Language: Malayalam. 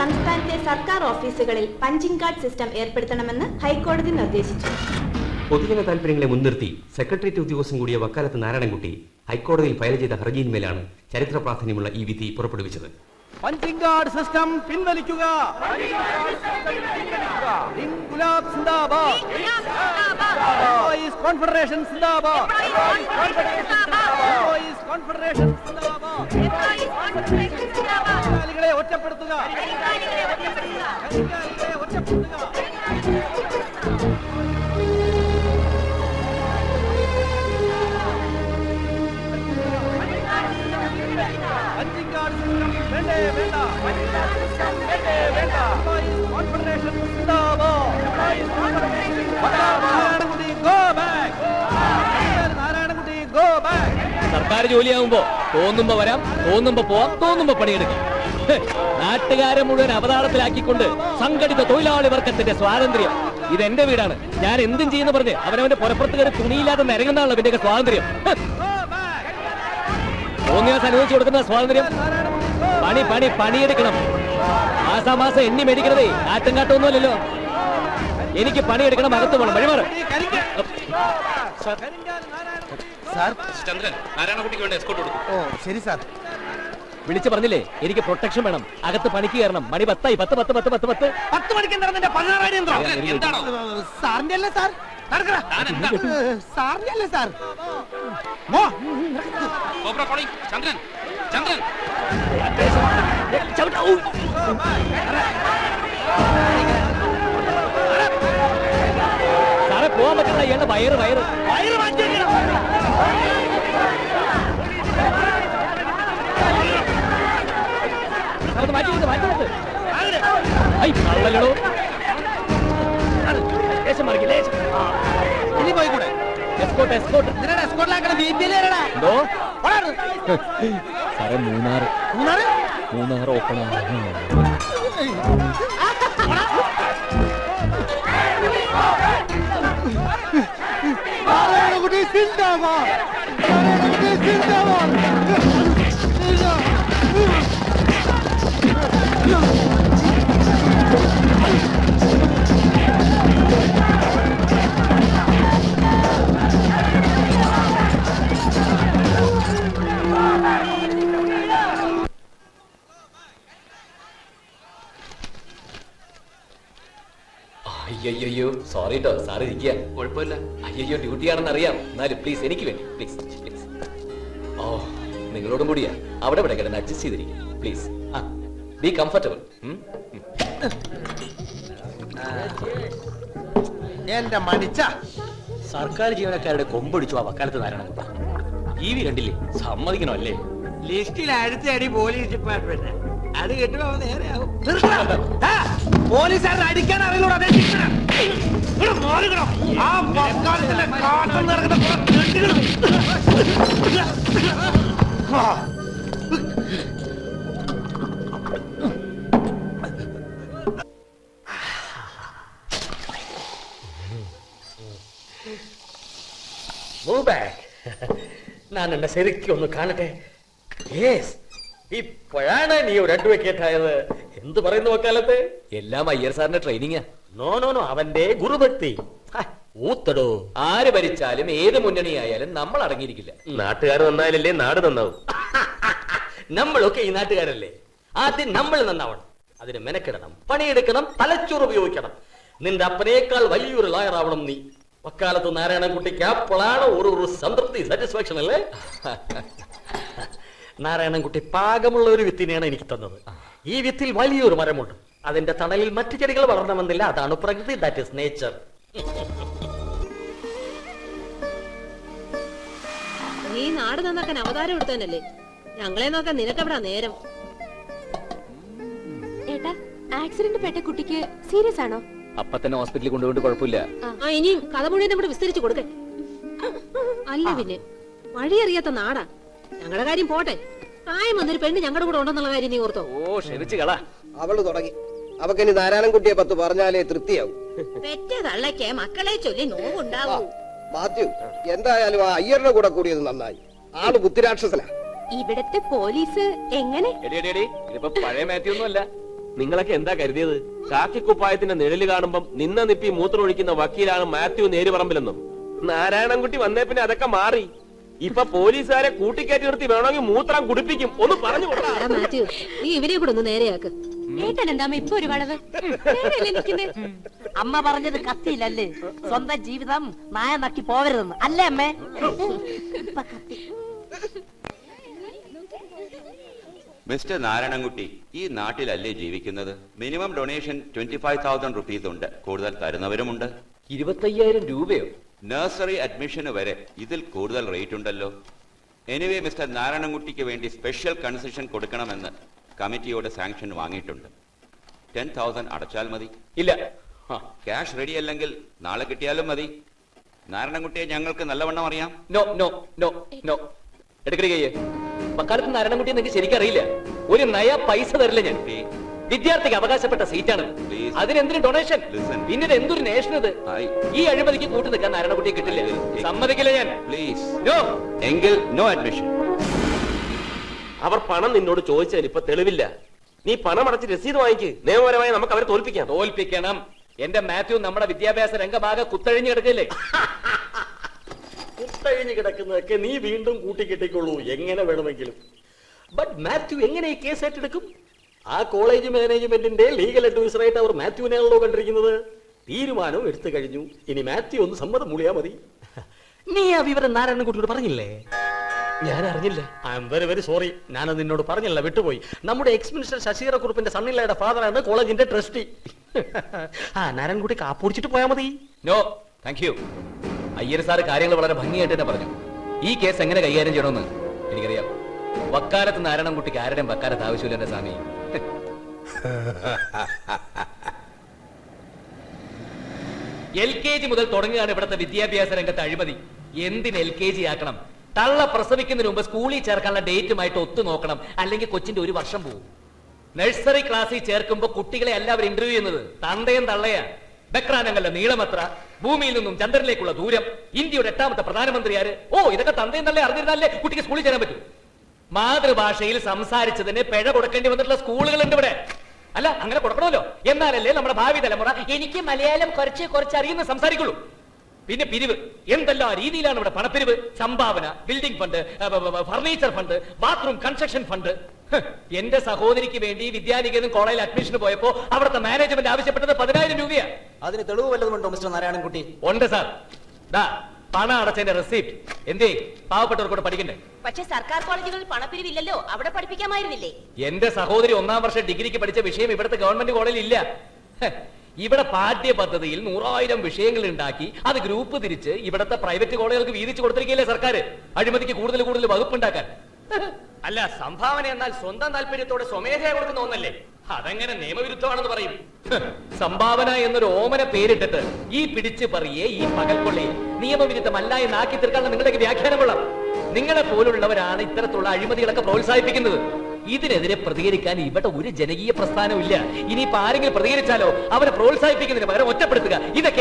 സംസ്ഥാനത്തെ സർക്കാർ ഓഫീസുകളിൽ പഞ്ചിംഗ് കാർഡ് സിസ്റ്റം ഏർപ്പെടുത്തണമെന്ന് ഹൈക്കോടതി നിർദ്ദേശിച്ചു. പൊതുജന താൽപര്യങ്ങളെ മുൻനിർത്തി സെക്രട്ടേറിയറ്റ് ഉദ്യോഗസ്ഥൻ കൂടിയ വക്കാലത്ത് നാരായണൻകുട്ടി ഹൈക്കോടതിയിൽ ഫയൽ ചെയ്ത ഹർജിയിന്മേലാണ് ചരിത്ര പ്രാധാന്യമുള്ള ഈ വിധി പുറപ്പെടുവിച്ചത്. പഞ്ചിംഗ് കാർഡ് സിസ്റ്റം പിൻവലിക്കുക. ഇൻകുലാബ് സിന്ദാബാദ്. എംപ്ലോയീസ് കോൺഫെഡറേഷൻ സിന്ദാബാദ്. എംപ്ലോയീസ് കോൺഫെഡറേഷൻ സിന്ദാബാദ്. തൊഴിലാളികളെ ഒറ്റപ്പെടുത്തുക. പഞ്ചിംഗ് കാർഡ് സിസ്റ്റം വേണ്ടേ വേണ്ട. കോൺഫെഡറേഷൻ സിന്ദാബാദ്. Narayanankutty go back. Narayanankutty go back. സർക്കാർ ജോലിയാകുമ്പോ തോന്നുമ്പോ വരാം, തോന്നുമ്പോ പോവാം, തോന്നുമ്പോ പണിയെടുക്കാം. നാട്ടുകാരെ മുഴുവൻ അവതാളത്തിലാക്കിക്കൊണ്ട് സംഘടിത തൊഴിലാളി വർഗത്തിന്റെ സ്വാതന്ത്ര്യം. ഇതെന്റെ വീടാണ്, ഞാൻ എന്തും ചെയ്യുന്ന പറഞ്ഞ് അവനവന്റെ പുറപ്പുറത്ത് കയറി തുണിയില്ലാതെ നിരങ്ങുന്നതാണല്ലോ ഇതിന്റെയൊക്കെ സ്വാതന്ത്ര്യം. തോന്നിയാസ് അനുവദിച്ചു കൊടുക്കുന്ന സ്വാതന്ത്ര്യം. പണി പണി പണിയെടുക്കണം. മാസാമാസം എണ്ണി മേടിക്കണതേ കാറ്റും കാട്ടൊന്നുമല്ലല്ലോ. എനിക്ക് പണിയെടുക്കണം, അകത്ത് പോകണം. വഴിമാറ്. ചന്ദ്രൻ നാരായണൻകുട്ടിക്ക് വേണ്ട എസ്കോർട്ട് കൊടുക്കും. ഓ ശരി സാർ. വിളിച്ചു പറഞ്ഞില്ലേ എനിക്ക് പ്രൊട്ടക്ഷൻ വേണം, അകത്ത് പണിക്ക് കയറണം. മണി 10 10 10 10 10 10 10 മണിക്ക് എന്താണോ സാറിന്റെ അല്ലേ സാർ? സാറിന്റെ അല്ലേ സാർ? ചന്ദ്രൻ ചന്ദ്രൻ സാറേ പോവാൻ പറ്റില്ല. ഇയാളുടെ വയറ് വയറ് വയറ് മാറ്റി മാറ്റില്ലോ. ഇനി പോയിക്കൂടെ? എസ്കോട്ട് എസ്കോട്ട് എസ്കോട്ടിലാക്കണം. എന്തോ സാറേ മൂന്നാർ ഓപ്പണാണ്. നാരായണൻകുട്ടി സിന്ദാബാദ്. നാരായണൻകുട്ടി സിന്ദാബാദ്. അയ്യോ സോറി കേട്ടോ സാറ് ഇരിക്കുക. കുഴപ്പമില്ല. അയ്യോ ഡ്യൂട്ടിയാണെന്ന് അറിയാം, എന്നാലും പ്ലീസ് എനിക്ക് വേണ്ടി പ്ലീസ് പ്ലീസ്. ഓ നിങ്ങളോടും കൂടിയാ. അവിടെ ഇവിടെ കിടന്ന് അഡ്ജസ്റ്റ് ചെയ്തിരിക്കും പ്ലീസ്. Be comfortable. എന്റെ മണിച്ച സർക്കാർ ജീവനക്കാരുടെ കൊമ്പൊടിച്ചു ആ വക്കാലത്ത് നാരായണൻകുട്ടി. ടി വി കണ്ടില്ലേ? സമ്മതിക്കണോ അല്ലേ? ലിസ്റ്റിൽ അടുത്ത അടി പോലീസ് ഡിപ്പാർട്ട്മെന്റ്. അത് കേട്ടോ നേരെയാവും. പോലീസുകാരെ അടിക്കാൻ അറിയില്ല. ഞാൻ എന്നെ ശരിക്കും ഒന്ന് കാണട്ടെ. ഇപ്പോഴാണ് നീ ഒരു അഡ്വക്കേറ്റ് ആയത്. എന്ത് പറയുന്നു വക്കാലത്ത്? എല്ലാം അയ്യർ സാറിന്റെ ട്രെയിനിങ്ങാ. നോ നോ നോ, അവന്റെ ഗുരുഭക്തി. ഊത്തടോ. ആര് ഭരിച്ചാലും ഏത് മുന്നണിയായാലും നമ്മൾ അടങ്ങിയിരിക്കില്ല. നാട്ടുകാർ നന്നായാലല്ലേ നാട് നന്നാവും. നമ്മളൊക്കെ ഈ നാട്ടുകാരല്ലേ. ആദ്യം നമ്മൾ നന്നാവണം. അതിന് മെനക്കെടണം, പണിയെടുക്കണം, തലച്ചോറ് ഉപയോഗിക്കണം. നിന്റെ അപ്പനേക്കാൾ വലിയൊരു ലോയർ ആവണം നീ. വക്കാലത്ത് നാരായണൻകുട്ടിക്ക് അപ്പോഴാണ് ഒരു സംതൃപ്തി, സാറ്റിസ്ഫാക്ഷൻ അല്ലേ? നാരായണൻകുട്ടി പാകമുള്ള ഒരു വിത്തിനെയാണ് എനിക്ക് തന്നത്. ഈ വിത്തിൽ വലിയൊരു മരമുണ്ട്. അതിന്റെ തണലിൽ മറ്റു ചെടികൾ വളരണമെന്നില്ല. അതാണ് പ്രകൃതി. That is nature. നീ നാട് നന്നാക്കാൻ അവതാരം എടുത്തതന്നല്ലേ? ഞങ്ങളെ നോക്കാൻ നിനക്കെവിടാ നേരം? ഏട്ടാ, ആക്സിഡന്റ് പെട്ട കുട്ടിക്ക് സീരിയസ് ആണോ? അപ്പൊ തന്നെ ഹോസ്പിറ്റലിൽ കൊണ്ടുപോയിട്ട് കുഴപ്പമില്ല. ഇനിയും കഥ മുഴുവൻ ഇവിടെ വിസ്തരിച്ചു കൊടുക്കേ. അല്ല പിന്നെ വഴിയറിയാത്ത നാടാ. ഞങ്ങളുടെ കാര്യം പോട്ടെ, പ്രായം വന്നൊരു പെണ്ണ് ഞങ്ങളുടെ കൂടെ ഉണ്ടെന്നുള്ള കാര്യം നീ ഓർത്തോ? ഓ ക്ഷമിച്ചു കള. അവള് തുടങ്ങി. അവക്കിനി നാരായണൻകുട്ടിയെ 10 പറഞ്ഞാലേ തൃപ്തിയാവും. പെറ്റ തള്ളയ്ക്ക് മക്കളെ ചൊല്ലി നോവുണ്ടാവൂ. മാത്യു, എന്തായാലും ആ അയ്യറിന്റെ കൂടെ കൂടിയത് നന്നായി. ആള് ബുദ്ധിരാക്ഷസനാ. ഇവിടത്തെ പോലീസ് എങ്ങനെ? ഇതിപ്പോ പഴയ മാത്യു ഒന്നും അല്ല. നിങ്ങളൊക്കെ എന്താ കരുതിയത്? കാക്കിക്കുപ്പായത്തിന്റെ നിഴല് കാണുമ്പം നിന്ന നിപ്പി മൂത്രമൊഴിക്കുന്ന വക്കീലാണ് മാത്യു നേരുപറമ്പിലെന്നും. നാരായണൻകുട്ടി വന്നേ പിന്നെ അതൊക്കെ മാറി. ഇപ്പൊ പോലീസുകാരെ കൂട്ടിക്കയറ്റി നിർത്തി വേണമെങ്കിൽ മൂത്രം കുടിപ്പിക്കും. ഒന്ന് പറഞ്ഞു കൊടുക്കാം. മാത്യു, നീ ഇവരെ കൂടെ ഒന്ന് നേരെയാക്ക്. ഏട്ടനെന്താ ഇപ്പൊ ഒരു വളവ്? അമ്മ പറഞ്ഞത് കത്തിയില്ലല്ലേ? സ്വന്തം ജീവിതം നായ നക്കി പോവരുതെന്ന് അല്ലേ അമ്മേ? മിസ്റ്റർ നാരായണൻകുട്ടി, ഈ നാട്ടിലല്ലേ ജീവിക്കുന്നത്? മിനിമം ഡൊണേഷൻ 25,000 റുപ്പീസ് ഉണ്ട്. കൂടുതൽ തരുന്നവരുമുണ്ട്. 25,000 രൂപയോ? നഴ്സറി അഡ്മിഷന് വരെ ഇതിൽ കൂടുതൽ റേറ്റ് ഉണ്ടല്ലോ. എനിവേ മിസ്റ്റർ നാരായണൻകുട്ടിക്ക് വേണ്ടി സ്പെഷ്യൽ കൺസെഷൻ കൊടുക്കണമെന്ന് കമ്മിറ്റിയോട് സാങ്ഷൻ വാങ്ങിയിട്ടുണ്ട്. 10,000 അടച്ചാൽ മതി. ഇല്ല, ക്യാഷ് റെഡി അല്ലെങ്കിൽ നാളെ കിട്ടിയാലും മതി. നാരായണൻകുട്ടിയെ ഞങ്ങൾക്ക് നല്ലവണ്ണം അറിയാം. നോ നോ നോ നോ എടുക്കരുകയ്യേ. മക്കാലത്ത് നാരായണൻകുട്ടി എനിക്ക് ശരിക്കറിയില്ല. ഒരു നയ പൈസ തരില്ല ഞാൻ. വിദ്യാർത്ഥിക്ക് അവകാശപ്പെട്ട സീറ്റാണ്. അതിനെന്തിനും ഡൊണേഷൻ? പിന്നീട് എന്തൊരു നേഷൻ ഇത്? ഈ അഴിമതിക്ക് കൂട്ടു നിൽക്കാൻ നാരായണൻകുട്ടിയെ കിട്ടില്ല. സമ്മതിക്കില്ല ഞാൻ. പ്ലീസ്. നോ. എങ്കിൽ നോ അഡ്മിഷൻ. അവർ പണം നിന്നോട് ചോദിച്ചതിന് ഇപ്പൊ തെളിവില്ല. നീ പണം അടച്ച് രസീത് വാങ്ങിക്ക്. നിയമപരമായി നമുക്ക് അവരെ തോൽപ്പിക്കാം. തോൽപ്പിക്കണം. എന്റെ മാത്യു നമ്മുടെ വിദ്യാഭ്യാസ രംഗമാകെ കുത്തഴിഞ്ഞു കിടക്കില്ലേ? കുത്തഴിഞ്ഞു കിടക്കുന്നതൊക്കെ നീ വീണ്ടും കൂട്ടിക്കെട്ടിക്കൊള്ളൂ എങ്ങനെ വേണമെങ്കിലും. ബട്ട് മാത്യു എങ്ങനെ ഈ കേസ് ഏറ്റെടുക്കും? ആ കോളേജ് മാനേജ്മെന്റിന്റെ ലീഗൽ അഡ്വൈസറായിട്ട് അവർ മാത്യുവിനെയാണല്ലോ കണ്ടിരിക്കുന്നത്. തീരുമാനം എടുത്തു കഴിഞ്ഞു. ഇനി മാത്യു ഒന്ന് സമ്മതം മൂളിയാ മതി. നീ ആ വിവരം നാരായണൻകുട്ടിയോട് പറഞ്ഞില്ലേ? ഞാൻ അറിഞ്ഞില്ല. I am very very sorry. ഞാനത് നിന്നോട് പറഞ്ഞില്ല, വിട്ടുപോയി. നമ്മുടെ എക്സ് മിനിസ്റ്റർ ശശീറക്കുറുപ്പിന്റെ സണ്ണിലയുടെ ഫാദറാണ് കോളേജിന്റെ ട്രസ്റ്റി. ആ നാരായണൻകുട്ടി കാപ്പുടിച്ചിട്ട് പോയാൽ മതി. No thank you. Iyer sir കാര്യങ്ങൾ വളരെ ഭംഗിയായിട്ട് തന്നെ പറഞ്ഞു. ഈ കേസ് എങ്ങനെ കൈകാര്യം ചെയ്യണമെന്ന് എനിക്കറിയാം. വക്കാലത്ത് നാരായണൻകുട്ടിക്ക് ആരുടെയും വക്കാലത്ത് ആവശ്യമില്ല എന്റെ സ്വാമി. LKG മുതൽ തുടങ്ങുകയാണ് ഇവിടുത്തെ വിദ്യാഭ്യാസ രംഗത്ത് അഴിമതി. എന്തിന് LKG ആക്കണം? തള്ള പ്രസവിക്കുന്നതിന് മുമ്പ് സ്കൂളിൽ ചേർക്കാനുള്ള ഡേറ്റുമായിട്ട് ഒത്തു നോക്കണം, അല്ലെങ്കിൽ കൊച്ചിന്റെ 1 വർഷം പോകും. നഴ്സറി ക്ലാസ്സിൽ ചേർക്കുമ്പോൾ കുട്ടികളെ എല്ലാവരും ഇന്റർവ്യൂ ചെയ്യുന്നത് തന്തയും തള്ളയാ. ബക്രാനങ്ങളുടെ നീളമത്ര, ഭൂമിയിൽ നിന്നും ചന്ദ്രനിലേക്കുള്ള ദൂരം, ഇന്ത്യയുടെ 8ാമത്തെ പ്രധാനമന്ത്രി ആര്? ഓ, ഇതൊക്കെ തന്തയും തള്ളയെ അറിഞ്ഞിരുന്നാലേ കുട്ടിക്ക് സ്കൂളിൽ ചേരാൻ പറ്റൂ. മാതൃഭാഷയിൽ സംസാരിച്ചതിന് പിഴ കൊടുക്കേണ്ടി വന്നിട്ടുള്ള സ്കൂളുകളുണ്ട് ഇവിടെ. അല്ല, അങ്ങനെ കൊടുക്കണമല്ലോ. എന്നാലല്ലേ നമ്മുടെ ഭാവി തലമുറ എനിക്ക് മലയാളം കുറച്ച് അറിയുന്ന സംസാരിക്കുള്ളൂ. പിന്നെ പിരിവ്, എന്തെല്ലാം രീതിയിലാണ് ഇവിടെ പണപ്പിരിവ്. സംഭാവന, building fund, furniture fund, bathroom construction fund. എന്റെ സഹോദരിക്ക് വേണ്ടി വിദ്യാനികേതൻ കോളേജിൽ അഡ്മിഷന് പോയപ്പോ അവിടുത്തെ മാനേജ്മെന്റ് ആവശ്യപ്പെട്ടത് 10,000 രൂപയാ. അതിന് തെളിവ് വല്ലതുമുണ്ടോ മിസ്റ്റർ നാരായണൻകുട്ടി? ഉണ്ട് സാർ. പണം അടച്ചതിന്റെ റെസിപ്റ്റ്. എന്തേ പാവപ്പെട്ടവർക്കൂടെ പഠിക്കണ്ടേ? പക്ഷെ സർക്കാർ കോളേജുകളിൽ പണപ്പിരിവില്ലല്ലോ, അവിടെ പഠിപ്പിക്കാമായിരുന്നില്ലേ? എന്റെ സഹോദരി 1ാം വർഷം ഡിഗ്രിക്ക് പഠിച്ച വിഷയം ഇവിടുത്തെ ഗവൺമെന്റ് കോളേജിൽ ഇല്ല. ഇവിടെ പാഠ്യ പദ്ധതിയിൽ 100,000 വിഷയങ്ങൾ ഉണ്ടാക്കി അത് ഗ്രൂപ്പ് തിരിച്ച് ഇവിടുത്തെ പ്രൈവറ്റ് കോളേജുകൾക്ക് വീതിച്ചു കൊടുത്തിരിക്കുകയല്ലേ സർക്കാർ, അഴിമതിക്ക് കൂടുതൽ വകുപ്പുണ്ടാക്കാൻ. അല്ല, സംഭാവന എന്നാൽ സ്വന്തം താല്പര്യത്തോടെ സ്വമേധയാ കൊടുക്കുന്ന ഒന്നല്ലേ? അതെങ്ങനെ നിയമവിരുദ്ധമാണെന്ന് പറയും? സംഭാവന എന്നൊരു ഓമന പേരിട്ടിട്ട് ഈ പിടിച്ചു പറയെ, ഈ പകൽക്കൊള്ളയെ നിയമവിരുദ്ധമല്ല എന്നാക്കി തീർക്കാനുള്ള നിങ്ങളുടെ വ്യാഖ്യാനം കൊള്ളാം. നിങ്ങളെ പോലുള്ളവരാണ് ഇത്തരത്തിലുള്ള അഴിമതികളൊക്കെ പ്രോത്സാഹിപ്പിക്കുന്നത്. ഇതിനെതിരെ പ്രതികരിക്കാൻ ഇവിടെ ഒരു ജനകീയ പ്രസ്ഥാനവും ഇല്ല. ഇനിയിപ്പോ ആരെങ്കിലും പ്രതികരിച്ചാലോ അവരെ പ്രോത്സാഹിപ്പിക്കുന്നതിന് പകരം ഒറ്റപ്പെടുത്തുക. ഇതൊക്കെ